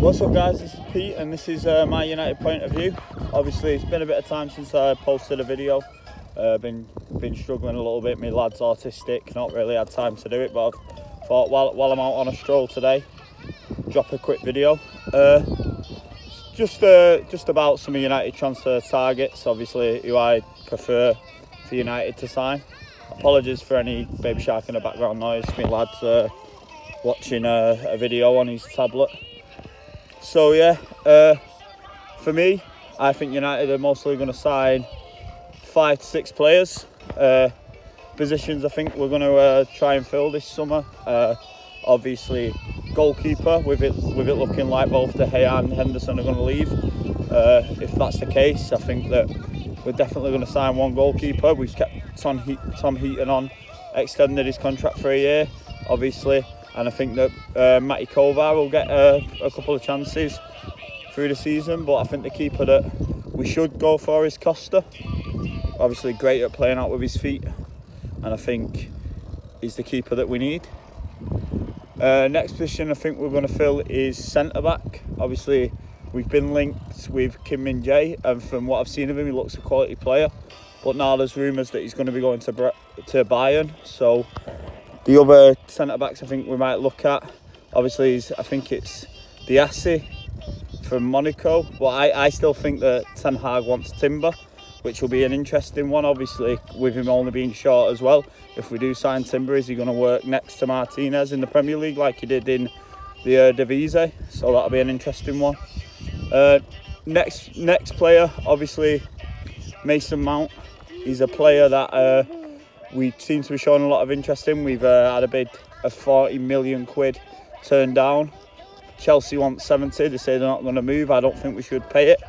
What's up guys, this is Pete and this is my United point of view. Obviously it's been a bit of time since I posted a video. Been struggling a little bit, my lad's autistic, not really had time to do it, but I thought while I'm out on a stroll today, drop a quick video. Just about some of United transfer targets, obviously who I prefer for United to sign. Apologies for any baby shark in the background noise, my lad's watching a video on his tablet. So yeah, for me, I think United are mostly going to sign 5 to 6 players. Positions I think we're going to try and fill this summer. Obviously, goalkeeper, with it looking like both De Gea and Henderson are going to leave. If that's the case, I think that we're definitely going to sign one goalkeeper. We've kept Tom Heaton on, extended his contract for a year, obviously. And I think that Matty Kovar will get a couple of chances through the season. But I think the keeper that we should go for is Costa. Obviously great at playing out with his feet. And I think he's the keeper that we need. Next position I think we're going to fill is centre-back. Obviously we've been linked with Kim Min-jae. And from what I've seen of him, he looks a quality player. But now there's rumours that he's going to be going to Bayern. So the other centre-backs I think we might look at, obviously, I think it's Diassi from Monaco. But I still think that Ten Hag wants Timber, which will be an interesting one, obviously, with him only being short as well. If we do sign Timber, is he going to work next to Martinez in the Premier League like he did in the Eredivisie? So that'll be an interesting one. Next player, obviously, Mason Mount. He's a player that we seem to be showing a lot of interest in. We've had a bid of 40 million quid turned down. Chelsea want 70. They say they're not going to move. I don't think we should pay it.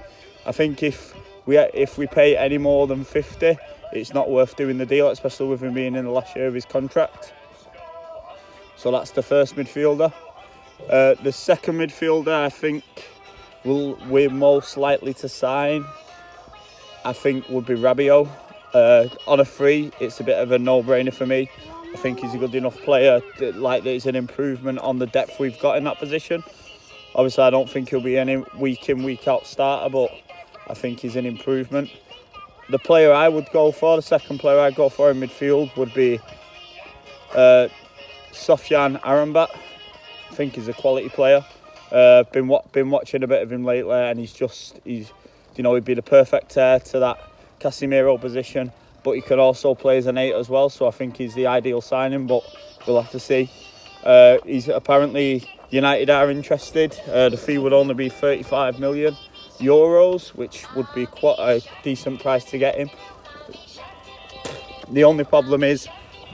I think if we pay any more than 50, it's not worth doing the deal, especially with him being in the last year of his contract. So that's the first midfielder. The second midfielder, I think we're most likely to sign, I think, would be Rabiot. On a free, it's a bit of a no-brainer for me. I think he's a good enough player that it's an improvement on the depth we've got in that position. Obviously, I don't think he'll be any week in, week out starter, but I think he's an improvement. The player I would go for, the second player I'd go for in midfield would be Sofyan Amrabat. I think he's a quality player. Been watching a bit of him lately, and he'd be the perfect heir to that Casemiro position, but he can also play as an 8 as well, so I think he's the ideal signing, but we'll have to see. He's apparently, United are interested. The fee would only be 35 million euros, which would be quite a decent price to get him. The only problem is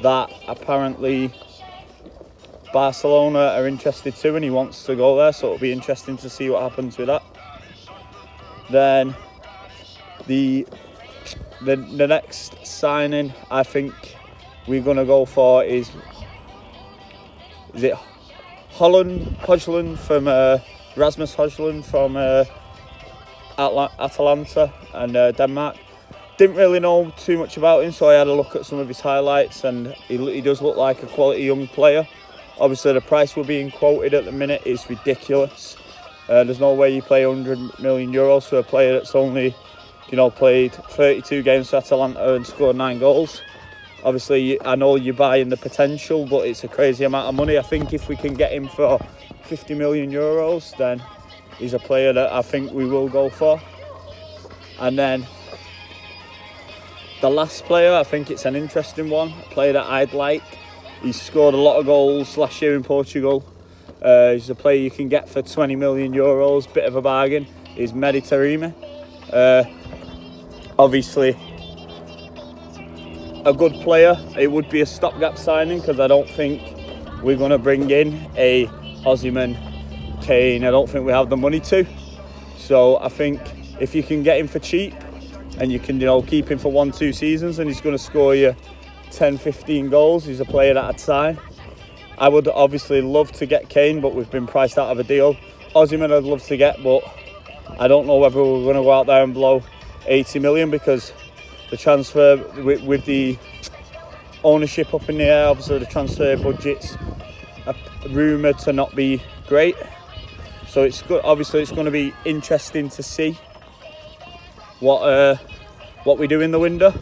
that apparently Barcelona are interested too, and he wants to go there, so it'll be interesting to see what happens with that. Then the next signing I think we're going to go for is it Højlund from Rasmus Højlund from Atalanta and Denmark. Didn't really know too much about him, so I had a look at some of his highlights, and he does look like a quality young player. Obviously the price we're being quoted at the minute is ridiculous. There's no way you pay 100 million euros for a player that's only played 32 games for Atalanta and scored 9 goals. Obviously, I know you're buying the potential, but it's a crazy amount of money. I think if we can get him for 50 million euros, then he's a player that I think we will go for. And then the last player, I think it's an interesting one, a player that I'd like. He's scored a lot of goals last year in Portugal. He's a player you can get for 20 million euros, bit of a bargain. He's Mehdi Taremi. Obviously a good player. It would be a stopgap signing because I don't think we're going to bring in a Osimhen, Kane. I don't think we have the money to. So I think if you can get him for cheap and you can keep him for 1-2 seasons and he's going to score you 10-15 goals, he's a player that I'd sign. I would obviously love to get Kane, but we've been priced out of a deal. Osimhen I'd love to get, but I don't know whether we're going to go out there and blow 80 million because the transfer with the ownership up in the air, obviously the transfer budget's rumoured to not be great. So So it's good. Obviously, it's going to be interesting to see what we do in the window.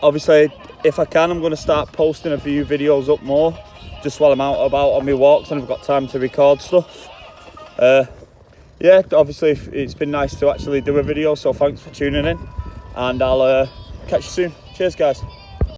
Obviously, if I can, I'm going to start posting a few videos up more, just while I'm out about on my walks and I've got time to record stuff. Yeah, obviously it's been nice to actually do a video, so thanks for tuning in, and I'll catch you soon. Cheers, guys.